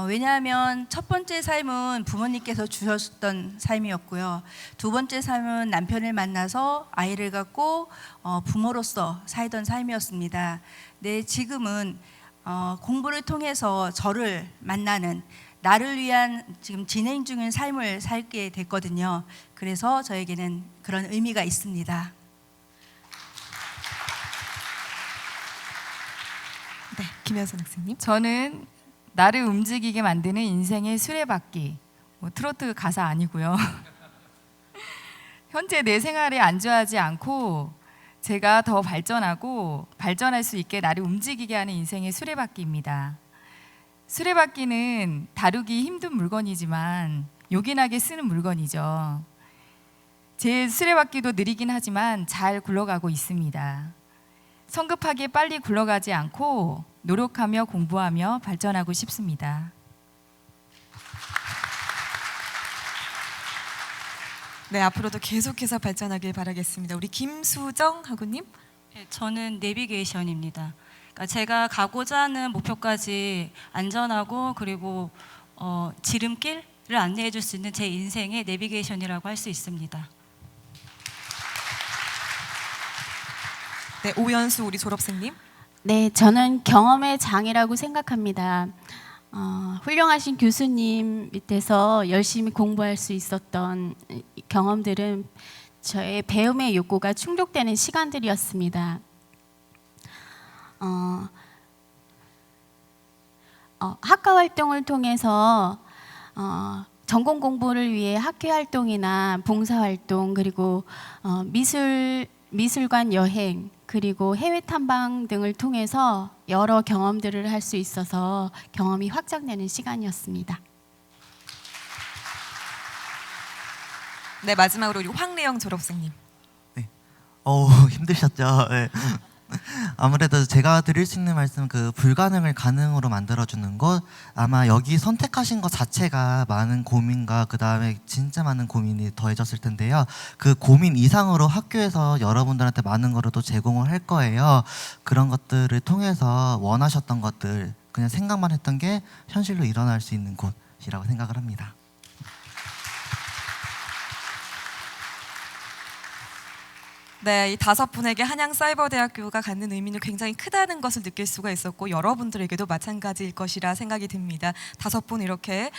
D: 왜냐하면 첫 번째 삶은 부모님께서 주셨던 삶이었고요. 두 번째 삶은 남편을 만나서 아이를 갖고 부모로서 살던 삶이었습니다. 네, 지금은 공부를 통해서 저를 만나는 나를 위한 지금 진행 중인 삶을 살게 됐거든요. 그래서 저에게는 그런 의미가 있습니다.
A: 네, 김현선 학생님.
E: 저는 나를 움직이게 만드는 인생의 수레바퀴. 뭐 트로트 가사 아니고요. 현재 내 생활에 안주하지 않고 제가 더 발전하고 발전할 수 있게 나를 움직이게 하는 인생의 수레바퀴입니다. 수레바퀴는 다루기 힘든 물건이지만 요긴하게 쓰는 물건이죠. 제 수레바퀴도 느리긴 하지만 잘 굴러가고 있습니다. 성급하게 빨리 굴러가지 않고 노력하며 공부하며 발전하고 싶습니다.
A: 네, 앞으로도 계속해서 발전하길 바라겠습니다. 우리 김수정 학우님.
F: 네, 저는 내비게이션입니다. 그러니까 제가 가고자 하는 목표까지 안전하고 그리고 지름길을 안내해 줄 수 있는 제 인생의 내비게이션이라고 할 수 있습니다.
A: 네, 오연수 우리 졸업생님.
G: 네, 저는 경험의 장이라고 생각합니다. 훌륭하신 교수님 밑에서 열심히 공부할 수 있었던 경험들은 저의 배움의 욕구가 충족되는 시간들이었습니다. 학과 활동을 통해서 전공 공부를 위해 학교 활동이나 봉사 활동 그리고 미술관 여행 그리고 해외 탐방 등을 통해서 여러 경험들을 할 수 있어서 경험이 확장되는 시간이었습니다.
A: 네, 마지막으로 우리 황래영 졸업생님.
H: 힘드셨죠? 네. 아무래도 제가 드릴 수 있는 말씀 그 불가능을 가능으로 만들어주는 것 아마 여기 선택하신 것 자체가 많은 고민과 그 다음에 진짜 많은 고민이 더해졌을 텐데요. 그 고민 이상으로 학교에서 여러분들한테 많은 거를 또 제공을 할 거예요. 그런 것들을 통해서 원하셨던 것들 그냥 생각만 했던 게 현실로 일어날 수 있는 곳이라고 생각을 합니다.
A: 네, 이 5분에게 한양사이버대학교가 갖는 의미는 굉장히 크다는 것을 느낄 수가 있었고 여러분들에게도 마찬가지일 것이라 생각이 듭니다. 5분 이렇게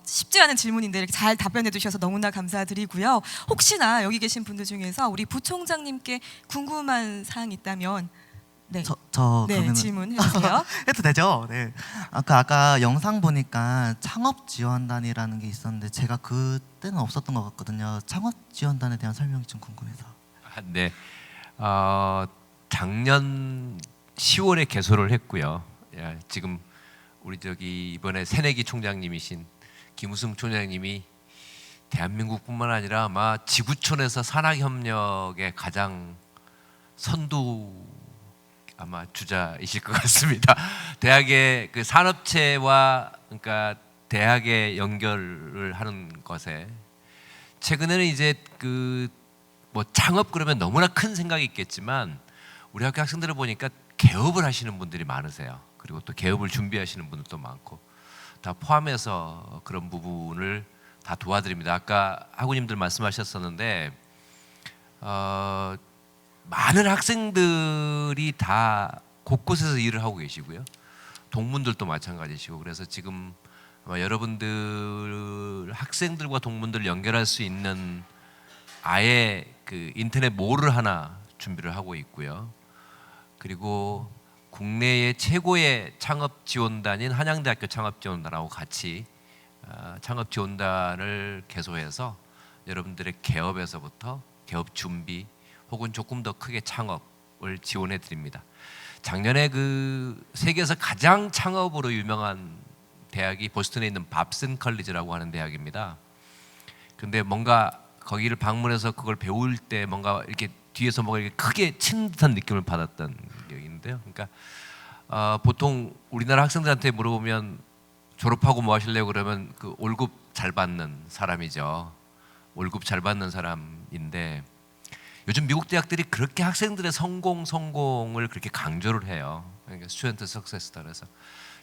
A: 쉽지 않은 질문인데 이렇게 잘 답변해 주셔서 너무나 감사드리고요. 혹시나 여기 계신 분들 중에서 우리 부총장님께 궁금한 사항이 있다면 네,
H: 그러면
A: 질문해 주세요.
H: 해도 되죠? 네. 아까 영상 보니까 창업 지원단이라는 게 있었는데 제가 그때는 없었던 것 같거든요. 창업 지원단에 대한 설명이 좀 궁금해서.
C: 네, 작년 10월에 개소를 했고요. 지금 우리 이번에 새내기 총장님이신 김우승 총장님이 대한민국뿐만 아니라 아마 지구촌에서 산학협력의 가장 선두 아마 주자이실 것 같습니다. 대학의 그 산업체와 그러니까 대학의 연결을 하는 것에 최근에는 이제 뭐 창업 그러면 너무나 큰 생각이 있겠지만 우리 학교 학생들을 보니까 개업을 하시는 분들이 많으세요. 그리고 또 개업을 준비하시는 분들도 많고 다 포함해서 그런 부분을 다 도와드립니다. 아까 학우님들 말씀하셨었는데 많은 학생들이 다 곳곳에서 일을 하고 계시고요. 동문들도 마찬가지시고 그래서 지금 아마 여러분들 학생들과 동문들을 연결할 수 있는 아예 그 인터넷 몰을 하나 준비를 하고 있고요. 그리고 국내의 최고의 창업 지원단인 한양대학교 창업 지원단하고 같이 창업 지원단을 개소해서 여러분들의 개업에서부터 개업 준비 혹은 조금 더 크게 창업을 지원해 드립니다. 작년에 그 세계에서 가장 창업으로 유명한 대학이 보스턴에 있는 밥슨 컬리지라고 하는 대학입니다. 근데 뭔가 거기를 방문해서 그걸 배울 때 뭔가 이렇게 뒤에서 뭔가 이렇게 크게 친 듯한 느낌을 받았던 기억이 있는데요. 그러니까 보통 우리나라 학생들한테 물어보면 졸업하고 뭐 하실래요? 그러면 그 월급 잘 받는 사람이죠. 월급 잘 받는 사람인데 요즘 미국 대학들이 그렇게 학생들의 성공을 그렇게 강조를 해요. 그러니까 스튜던트 석세스다. 그래서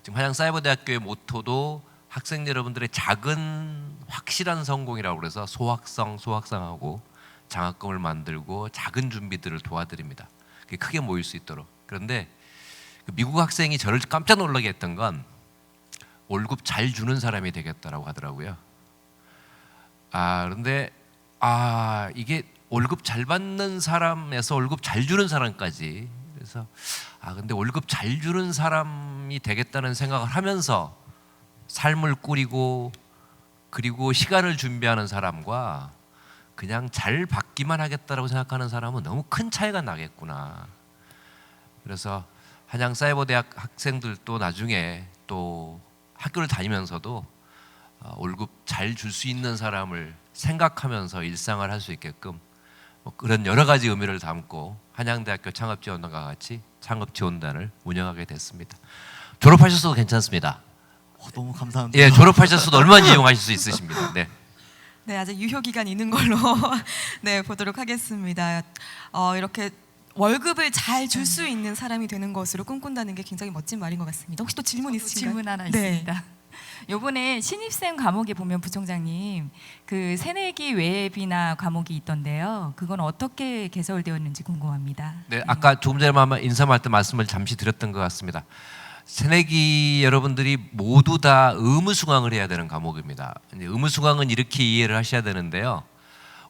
C: 지금 한양사이버대학교의 모토도 학생 여러분들의 작은 확실한 성공이라고 그래서 소확성하고 장학금을 만들고 작은 준비들을 도와드립니다. 그게 크게 모일 수 있도록. 그런데 미국 학생이 저를 깜짝 놀라게 했던 건 월급 잘 주는 사람이 되겠다라고 하더라고요. 그런데 이게 월급 잘 받는 사람에서 월급 잘 주는 사람까지 그래서 근데 월급 잘 주는 사람이 되겠다는 생각을 하면서 삶을 꾸리고 그리고 시간을 준비하는 사람과 그냥 잘 받기만 하겠다라고 생각하는 사람은 너무 큰 차이가 나겠구나. 그래서 한양사이버대학 학생들도 나중에 또 학교를 다니면서도 월급 잘 줄 수 있는 사람을 생각하면서 일상을 할 수 있게끔 그런 여러 가지 의미를 담고 한양대학교 창업지원단과 같이 창업지원단을 운영하게 됐습니다. 졸업하셨어도 괜찮습니다.
H: 너무 감사합니다.
C: 예, 졸업하셨어도 얼마나 이용하실 수 있으십니다. 네.
A: 네, 아직 유효 기간 있는 걸로 네 보도록 하겠습니다. 이렇게 월급을 잘 줄 수 있는 사람이 되는 것으로 꿈꾼다는 게 굉장히 멋진 말인 것 같습니다. 혹시 또 질문 있으신가요?
E: 질문 하나
A: 네.
E: 있습니다. 요번에 신입생 과목에 보면 부총장님 그 새내기 외비나 과목이 있던데요. 그건 어떻게 개설되었는지 궁금합니다.
C: 네, 아까 조금 전에 인사할 때 말씀을 잠시 드렸던 것 같습니다. 새내기 여러분들이 모두 다 의무 수강을 해야 되는 과목입니다. 이제 의무 수강은 이렇게 이해를 하셔야 되는데요.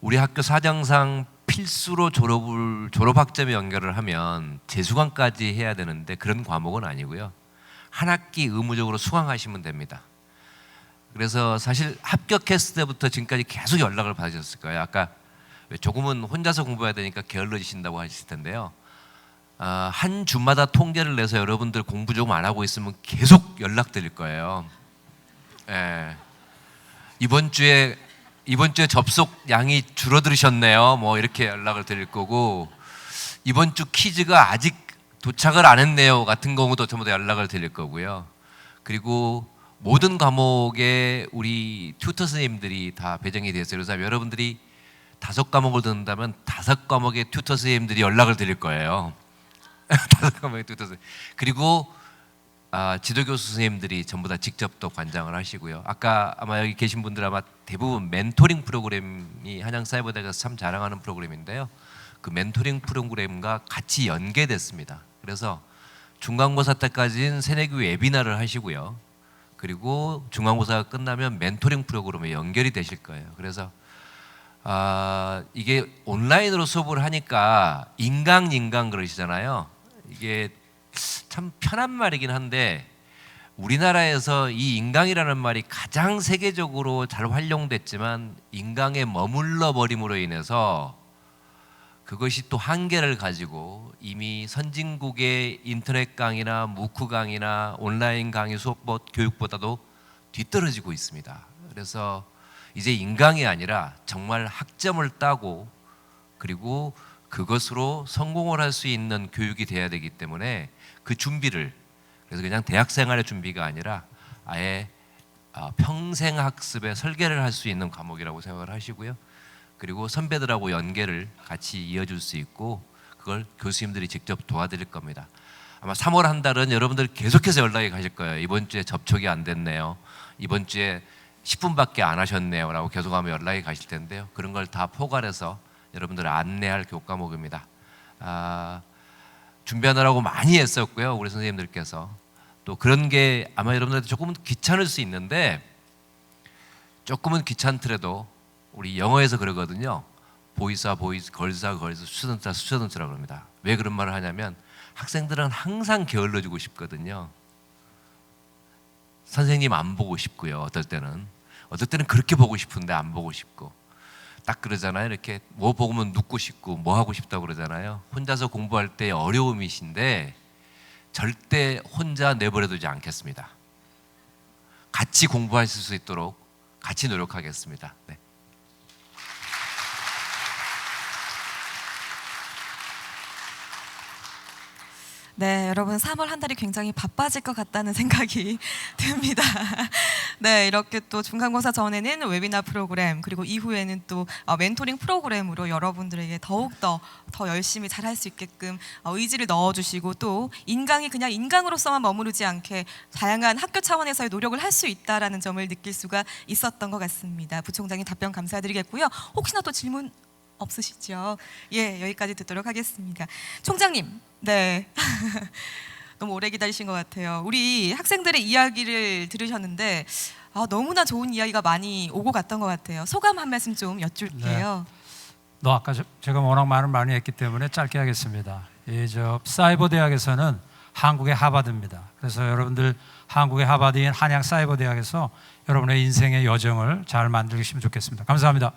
C: 우리 학교 사정상 필수로 졸업 학점에 연결을 하면 재수강까지 해야 되는데 그런 과목은 아니고요. 한 학기 의무적으로 수강하시면 됩니다. 그래서 사실 합격했을 때부터 지금까지 계속 연락을 받으셨을 거예요. 아까 조금은 혼자서 공부해야 되니까 게을러지신다고 하실 텐데요. 한 주마다 통계를 내서 여러분들 공부 좀 안 하고 있으면 계속 연락드릴 거예요. 예. 이번 주에 접속 양이 줄어들으셨네요. 뭐 이렇게 연락을 드릴 거고, 이번 주 퀴즈가 아직 도착을 안 했네요 같은 경우도 전부 다 연락을 드릴 거고요. 그리고 모든 과목에 우리 튜터 선생님들이 다 배정이 되어 있어요. 그래서 여러분들이 5과목을 듣는다면 5과목의 튜터 선생님들이 연락을 드릴 거예요. 5과목의 튜터 선생님. 그리고 지도교수 선생님들이 전부 다 직접 또 관장을 하시고요. 아까 아마 여기 계신 분들 아마 대부분 멘토링 프로그램이 한양사이버대학에서 참 자랑하는 프로그램인데요. 그 멘토링 프로그램과 같이 연계됐습니다. 그래서 중간고사 때까지는 새내기 웨비나를 하시고요. 그리고 중간고사가 끝나면 멘토링 프로그램에 연결이 되실 거예요. 그래서 이게 온라인으로 수업을 하니까 인강 그러시잖아요. 이게 참 편한 말이긴 한데 우리나라에서 이 인강이라는 말이 가장 세계적으로 잘 활용됐지만 인강에 머물러 버림으로 인해서 그것이 또 한계를 가지고 이미 선진국의 인터넷 강의나 무크 강의나 온라인 강의 수업 교육보다도 뒤떨어지고 있습니다. 그래서 이제 인강이 아니라 정말 학점을 따고 그리고 그것으로 성공을 할 수 있는 교육이 돼야 되기 때문에 그 준비를, 그래서 그냥 대학생활의 준비가 아니라 아예 평생 학습의 설계를 할 수 있는 과목이라고 생각을 하시고요. 그리고 선배들하고 연계를 같이 이어줄 수 있고 그걸 교수님들이 직접 도와드릴 겁니다. 아마 3월 한 달은 여러분들 계속해서 연락이 가실 거예요. 이번 주에 접촉이 안 됐네요. 이번 주에 10분밖에 안 하셨네요. 라고 계속하면 연락이 가실 텐데요. 그런 걸 다 포괄해서 여러분들을 안내할 교과목입니다. 준비하느라고 많이 애썼고요. 우리 선생님들께서. 또 그런 게 아마 여러분들한테 조금은 귀찮을 수 있는데 조금은 귀찮더라도 우리 영어에서 그러거든요. 보이스와 보이스, 걸스와 걸스, 스튜던트와 스튜던트라고 합니다. 왜 그런 말을 하냐면 학생들은 항상 게을러지고 싶거든요. 선생님 안 보고 싶고요. 어떨 때는 그렇게 보고 싶은데 안 보고 싶고 딱 그러잖아요. 이렇게 뭐 보면 눕고 싶고 뭐 하고 싶다고 그러잖아요. 혼자서 공부할 때 어려움이신데 절대 혼자 내버려두지 않겠습니다. 같이 공부하실 수 있도록 같이 노력하겠습니다. 네.
A: 네, 여러분 3월 한 달이 굉장히 바빠질 것 같다는 생각이 듭니다. 네, 이렇게 또 중간고사 전에는 웨비나 프로그램 그리고 이후에는 또 멘토링 프로그램으로 여러분들에게 더욱더 더 열심히 잘할 수 있게끔 의지를 넣어주시고 또 인강이 그냥 인강으로서만 머무르지 않게 다양한 학교 차원에서의 노력을 할 수 있다라는 점을 느낄 수가 있었던 것 같습니다. 부총장님 답변 감사드리겠고요. 혹시나 또 질문 없으시죠? 예, 여기까지 듣도록 하겠습니다. 총장님, 네. 너무 오래 기다리신 것 같아요. 우리 학생들의 이야기를 들으셨는데 너무나 좋은 이야기가 많이 오고 갔던 것 같아요. 소감 한 말씀 좀 여쭐게요.
B: 네. 아까 제가 워낙 말을 많이 했기 때문에 짧게 하겠습니다. 사이버 대학에서는 한국의 하버드입니다. 그래서 여러분들 한국의 하버드인 한양 사이버 대학에서 여러분의 인생의 여정을 잘 만들시면 좋겠습니다. 감사합니다.